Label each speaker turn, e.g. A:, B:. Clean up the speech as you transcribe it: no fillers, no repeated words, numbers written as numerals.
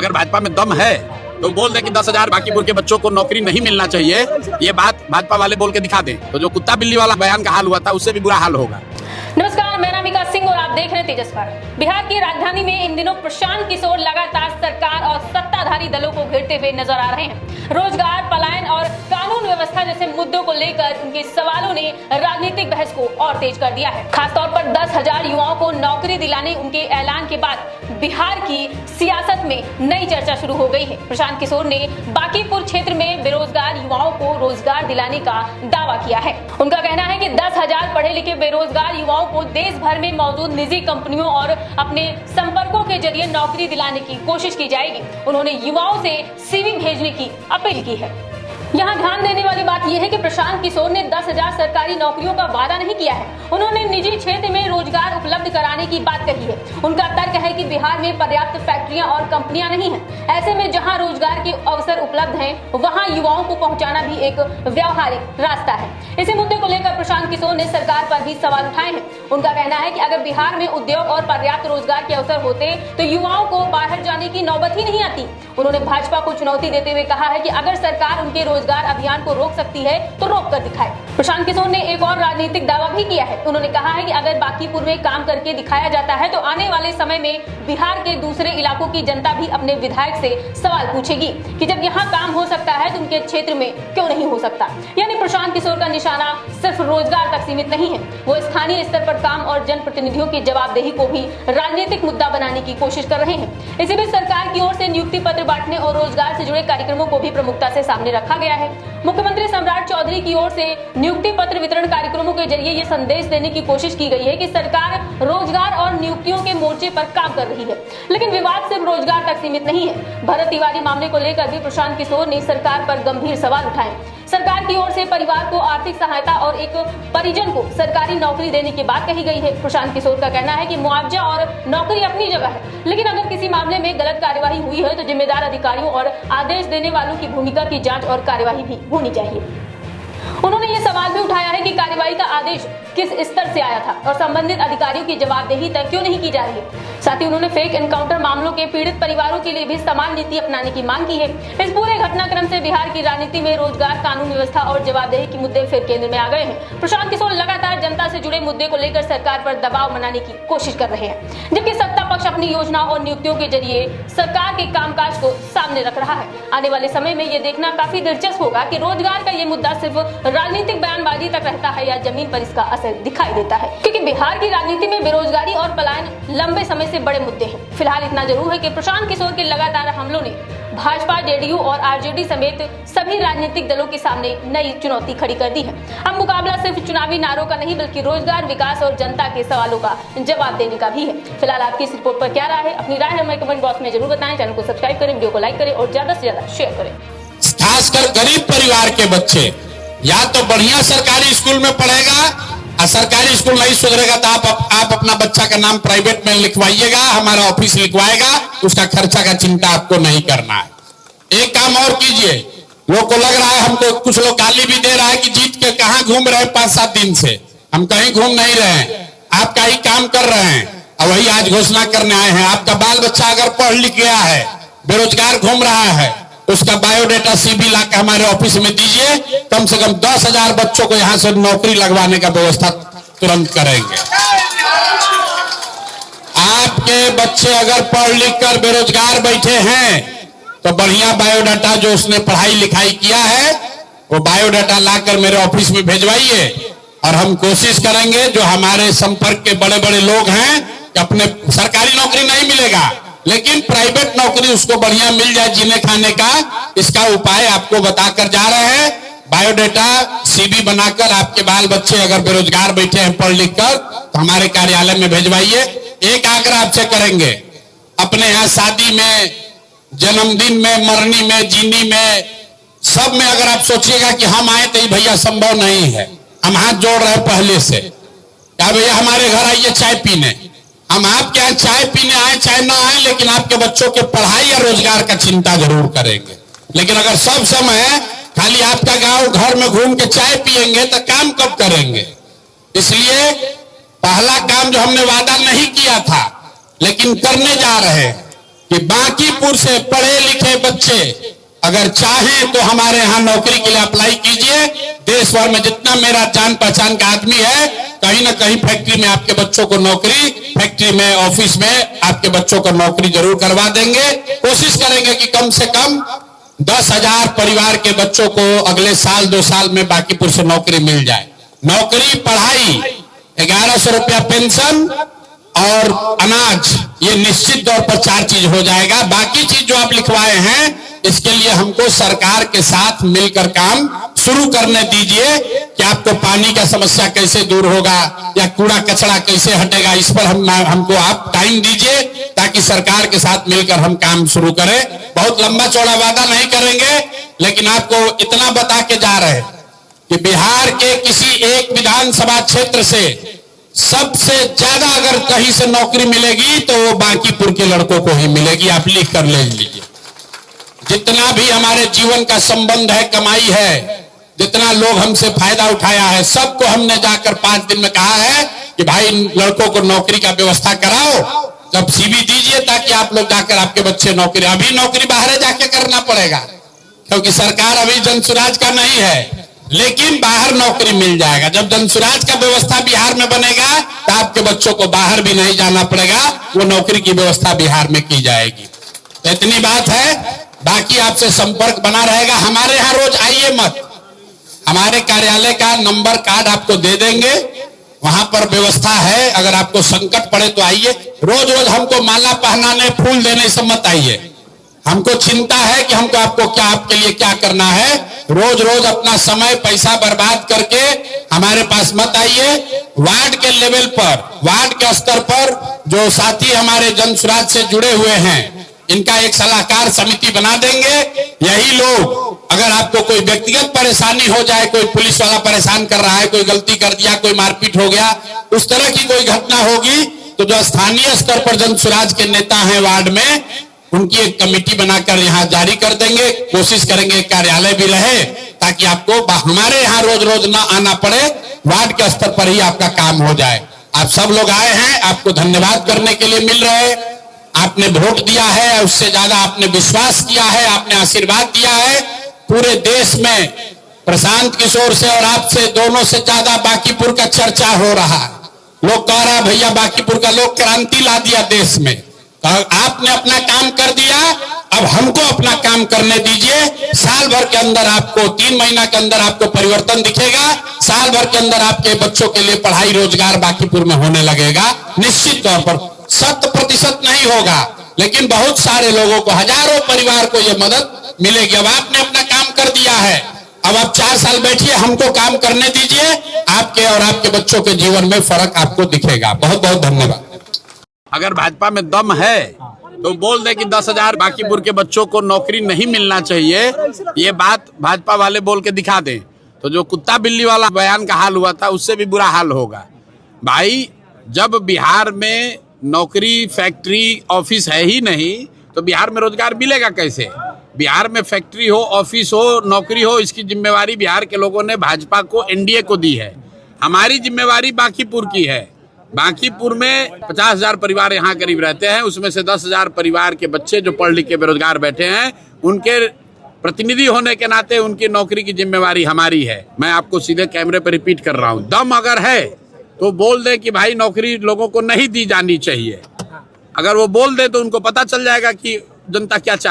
A: अगर भाजपा में दम है तो बोल दे कि 10,000 बांकीपुर के बच्चों को नौकरी नहीं मिलना चाहिए। ये बात भाजपा वाले बोल के दिखा दें तो जो कुत्ता बिल्ली वाला बयान का हाल हुआ था उससे भी बुरा हाल होगा।
B: नमस्कार, मैं नामिका सिंह और आप देख रहे हैं तेजस पर। बिहार की राजधानी में इन दिनों प्रशांत किशोर लगातार सरकार और सत्ताधारी दलों को घेरते हुए नजर आ रहे हैं। रोजगार, पलायन और कानून व्यवस्था जैसे मुद्दों को लेकर उनके सवालों ने राजनीतिक बहस को और तेज कर दिया है। खासतौर पर 10,000 युवाओं को नौकरी दिलाने उनके ऐलान के बाद बिहार की सियासत में नई चर्चा शुरू हो गई है। प्रशांत किशोर ने बांकीपुर क्षेत्र में बेरोजगार युवाओं को रोजगार दिलाने का दावा किया है। उनका कहना है कि 10,000 पढ़े लिखे बेरोजगार युवाओं को देश भर में मौजूद निजी कंपनियों और अपने संपर्कों के जरिए नौकरी दिलाने की कोशिश की जाएगी। उन्होंने युवाओं से सीवी भेजने की अपील की है। यहाँ ध्यान देने वाली बात यह है कि प्रशांत किशोर ने 10,000 सरकारी नौकरियों का वादा नहीं किया है। उन्होंने निजी क्षेत्र में रोजगार उपलब्ध कराने की बात कही है। उनका तर्क है कि बिहार में पर्याप्त फैक्ट्रियां और कंपनियां नहीं हैं। ऐसे में जहां रोजगार के अवसर उपलब्ध हैं, वहां युवाओं को पहुंचाना भी एक व्यावहारिक रास्ता है। इसी मुद्दे को लेकर प्रशांत किशोर ने सरकार पर भी सवाल उठाए हैं। उनका कहना है कि अगर बिहार में उद्योग और पर्याप्त रोजगार के अवसर होते तो युवाओं को बाहर जाने की नौबत ही नहीं आती। उन्होंने भाजपा को चुनौती देते हुए कहा है कि अगर सरकार उनके रोजगार अभियान को रोक सकती है तो रोक कर दिखाए। प्रशांत किशोर ने एक और राजनीतिक दावा भी किया है। उन्होंने कहा है कि अगर बांकीपुर में काम करके दिखाया जाता है तो आने वाले समय में बिहार के दूसरे इलाकों की जनता भी अपने विधायक से सवाल पूछेगी कि जब यहाँ काम हो सकता है तो उनके क्षेत्र में क्यों नहीं हो सकता। यानी प्रशांत किशोर का निशाना सिर्फ रोजगार तक सीमित नहीं है, वो स्थानीय स्तर पर काम और जनप्रतिनिधियों की जवाबदेही को भी राजनीतिक मुद्दा बनाने की कोशिश कर रहे हैं। इसी बीच सरकार की ओर से नियुक्ति पत्र बांटने और रोजगार से जुड़े कार्यक्रमों को भी प्रमुखता से सामने रखा गया है। मुख्यमंत्री सम्राट चौधरी की ओर से नियुक्ति पत्र वितरण कार्यक्रमों के जरिए ये संदेश देने की कोशिश की गई है कि सरकार रोजगार और नियुक्तियों के मोर्चे पर काम कर रही है। लेकिन विवाद सिर्फ रोजगार तक सीमित नहीं है। भरत तिवारी मामले को लेकर भी प्रशांत किशोर ने सरकार पर गंभीर सवाल उठाए। सरकार की ओर से परिवार को आर्थिक सहायता और एक परिजन को सरकारी नौकरी देने की बात कही गई है। प्रशांत किशोर का कहना है कि मुआवजा और नौकरी अपनी जगह है, लेकिन अगर किसी मामले में गलत कार्यवाही हुई है तो जिम्मेदार अधिकारियों और आदेश देने वालों की भूमिका की जांच और कार्यवाही भी होनी चाहिए। उन्होंने ये सवाल भी उठाया है कि कार्यवाही का आदेश किस स्तर से आया था और संबंधित अधिकारियों की जवाबदेही तय क्यों नहीं की जा रही है। साथ ही उन्होंने फेक एनकाउंटर मामलों के पीड़ित परिवारों के लिए भी समान नीति अपनाने की मांग की है। इस पूरे घटनाक्रम से बिहार की राजनीति में रोजगार, कानून व्यवस्था और जवाबदेही के मुद्दे फिर केंद्र में आ गए हैं। प्रशांत किशोर लगातार जनता से जुड़े मुद्दे को लेकर सरकार पर दबाव बनाने की कोशिश कर रहे हैं, जबकि सत्ता पक्ष अपनी योजना और नियुक्तियों के जरिए सरकार के कामकाज को सामने रख रहा है। आने वाले समय में ये देखना काफी दिलचस्प होगा कि रोजगार का ये मुद्दा सिर्फ राजनीतिक बयानबाजी तक रहता है या जमीन पर इसका असर दिखाई देता है, क्योंकि बिहार की राजनीति में बेरोजगारी और पलायन लंबे समय से बड़े मुद्दे हैं। फिलहाल इतना जरूर है कि प्रशांत किशोर के लगातार हमलों ने भाजपा, जेडीयू और आरजेडी समेत सभी राजनीतिक दलों के सामने नई चुनौती खड़ी कर दी है। अब मुकाबला सिर्फ चुनावी नारों का नहीं बल्कि रोजगार, विकास और जनता के सवालों का जवाब देने का भी है। फिलहाल आपकी इस रिपोर्ट पर क्या राय है? अपनी राय हमें कमेंट बॉक्स में जरूर बताएं। चैनल को सब्सक्राइब करें, वीडियो को लाइक करें और ज्यादा से ज्यादा शेयर करें।
C: खासकर गरीब परिवार के बच्चे या तो बढ़िया सरकारी स्कूल में पढ़ेगा और सरकारी स्कूल नहीं सुधरेगा तो आप अपना बच्चा का नाम प्राइवेट में लिखवाइएगा, हमारा ऑफिस लिखवाएगा, उसका खर्चा का चिंता आपको नहीं करना है। एक काम और कीजिए, लोग को लग रहा है, हमको कुछ लोग गाली भी दे रहा है कि जीत के कहां घूम रहे 5-7 दिन से। हम कहीं घूम नहीं रहे हैं, आपका ही काम कर रहे हैं और वही आज घोषणा करने आए हैं। आपका बाल बच्चा अगर पढ़ लिख गया है, बेरोजगार घूम रहा है, उसका बायोडाटा सीबी ला के हमारे ऑफिस में दीजिए। कम से कम 10,000 बच्चों को यहां से नौकरी लगवाने का व्यवस्था तुरंत करेंगे। आपके बच्चे अगर पढ़ लिख कर बेरोजगार बैठे हैं तो बढ़िया बायोडाटा जो उसने पढ़ाई लिखाई किया है वो बायोडाटा लाकर मेरे ऑफिस में भेजवाइए और हम कोशिश करेंगे जो हमारे संपर्क के बड़े बड़े लोग हैं कि अपने सरकारी नौकरी नहीं मिलेगा लेकिन प्राइवेट नौकरी उसको बढ़िया मिल जाए जीने खाने का, इसका उपाय आपको बताकर जा रहे हैं। बायोडाटा सीबी बनाकर आपके बाल बच्चे अगर बेरोजगार बैठे हैं पढ़ लिख कर तो हमारे कार्यालय में भेजवाइए। एक आग्रह आपसे करेंगे, अपने यहाँ शादी में, जन्मदिन में, मरनी में, जीनी में, सब में अगर आप सोचिएगा कि हम आए तो भैया संभव नहीं है, हम हाथ जोड़ रहे हैं पहले से, क्या भैया हमारे घर आइए चाय पीने। हम आपके यहाँ चाय पीने आए चाहे ना आए लेकिन आपके बच्चों के पढ़ाई या रोजगार का चिंता जरूर करेंगे। लेकिन अगर सब समय खाली आपका गांव घर में घूम के चाय पिएंगे तो काम कब करेंगे? इसलिए पहला काम जो हमने वादा नहीं किया था लेकिन करने जा रहे हैं, कि बांकीपुर से पढ़े लिखे बच्चे अगर चाहें तो हमारे यहाँ नौकरी के लिए अप्लाई कीजिए। देश भर में जितना मेरा जान पहचान का आदमी है, कहीं ना कहीं फैक्ट्री में आपके बच्चों को नौकरी, फैक्ट्री में, ऑफिस में आपके बच्चों को नौकरी जरूर करवा देंगे। कोशिश करेंगे कि कम से कम 10,000 परिवार के बच्चों को अगले साल 2 साल में बांकीपुर से नौकरी मिल जाए। नौकरी, पढ़ाई, 1100 रुपया पेंशन और अनाज, ये निश्चित तौर पर 4 चीज हो जाएगा। बाकी चीज जो आप लिखवाए हैं, इसके लिए हमको सरकार के साथ मिलकर काम शुरू करने दीजिए कि आपको पानी का समस्या कैसे दूर होगा या कूड़ा कचरा कैसे हटेगा, इस पर हमको आप टाइम दीजिए ताकि सरकार के साथ मिलकर हम काम शुरू करें। बहुत लंबा चौड़ा वादा नहीं करेंगे, लेकिन आपको इतना बता के जा रहे हैं कि बिहार के किसी एक विधानसभा क्षेत्र से सबसे ज्यादा अगर कहीं से नौकरी मिलेगी तो वो बांकीपुर के लड़कों को ही मिलेगी। आप लिख कर ले लीजिए। जितना भी हमारे जीवन का संबंध है, कमाई है, जितना लोग हमसे फायदा उठाया है, सबको हमने जाकर 5 दिन में कहा है कि भाई इन लड़कों को नौकरी का व्यवस्था कराओ, जब सीवी दीजिए ताकि आप लोग जाकर आपके बच्चे नौकरी, अभी नौकरी बाहर जाके करना पड़ेगा क्योंकि सरकार अभी जनसुराज का नहीं है, लेकिन बाहर नौकरी मिल जाएगा। जब जनसुराज का व्यवस्था बिहार में बनेगा तो आपके बच्चों को बाहर भी नहीं जाना पड़ेगा, वो नौकरी की व्यवस्था बिहार में की जाएगी। तो इतनी बात है, बाकी आपसे संपर्क बना रहेगा। हमारे यहाँ रोज आइए मत, हमारे कार्यालय का नंबर कार्ड आपको दे देंगे, वहां पर व्यवस्था है। अगर आपको संकट पड़े तो आइए। रोज रोज हमको माला पहनाने, फूल देने से मत आइए। हमको चिंता है कि हमको आपको क्या, आपके लिए क्या करना है। रोज रोज अपना समय पैसा बर्बाद करके हमारे पास मत आइए। वार्ड के लेवल पर, वार्ड के स्तर पर जो साथी हमारे जनसुराज से जुड़े हुए हैं, इनका एक सलाहकार समिति बना देंगे। यही लोग, अगर आपको कोई व्यक्तिगत परेशानी हो जाए, कोई पुलिस वाला परेशान कर रहा है, कोई गलती कर दिया, कोई मारपीट हो गया, उस तरह की कोई घटना होगी तो जो स्थानीय स्तर पर जनसुराज के नेता हैं वार्ड में, उनकी एक कमेटी बनाकर यहाँ जारी कर देंगे। कोशिश करेंगे कार्यालय भी रहे ताकि आपको हमारे यहाँ रोज रोज ना आना पड़े, वार्ड के स्तर पर ही आपका काम हो जाए। आप सब लोग आए हैं, आपको धन्यवाद करने के लिए मिल रहे। आपने वोट दिया है, उससे ज्यादा आपने विश्वास किया है, आपने आशीर्वाद दिया है। पूरे देश में प्रशांत किशोर से और आपसे दोनों से ज्यादा बांकीपुर का चर्चा हो रहा है। लोग कह रहा है भैया बांकीपुर का लोग क्रांति ला दिया देश में। तो आपने अपना काम कर दिया, अब हमको अपना काम करने दीजिए। साल भर के अंदर आपको, 3 महीना के अंदर आपको परिवर्तन दिखेगा। साल भर के अंदर आपके बच्चों के लिए पढ़ाई, रोजगार बांकीपुर में होने लगेगा। निश्चित तौर पर 100% नहीं होगा, लेकिन बहुत सारे लोगों को, हजारों परिवार को यह मदद मिलेगी। अब आपने अपना काम कर दिया है, अब आप 4 साल बैठिए, हमको काम करने दीजिए। आपके और आपके बच्चों के जीवन में फर्क आपको दिखेगा। बहुत बहुत धन्यवाद।
A: अगर भाजपा में दम है तो बोल दे कि 10,000 बांकीपुर के बच्चों को नौकरी नहीं मिलना चाहिए, ये बात भाजपा वाले बोल के दिखा दें तो जो कुत्ता बिल्ली वाला बयान का हाल हुआ था उससे भी बुरा हाल होगा। भाई, जब बिहार में नौकरी, फैक्ट्री, ऑफिस है ही नहीं तो बिहार में रोजगार मिलेगा कैसे? बिहार में फैक्ट्री हो, ऑफिस हो, नौकरी हो, इसकी जिम्मेवारी बिहार के लोगों ने भाजपा को, एनडीए को दी है। हमारी जिम्मेवारी बांकीपुर की है। बांकीपुर में 50,000 परिवार यहाँ करीब रहते हैं, उसमें से 10,000 परिवार के बच्चे जो पढ़ लिख के बेरोजगार बैठे हैं, उनके प्रतिनिधि होने के नाते उनकी नौकरी की जिम्मेवारी हमारी है। मैं आपको सीधे कैमरे पर रिपीट कर रहा हूँ, दम अगर है तो बोल दे कि भाई नौकरी लोगों को नहीं दी जानी चाहिए। अगर वो बोल दे तो उनको पता चल जाएगा कि जनता क्या चाहती है।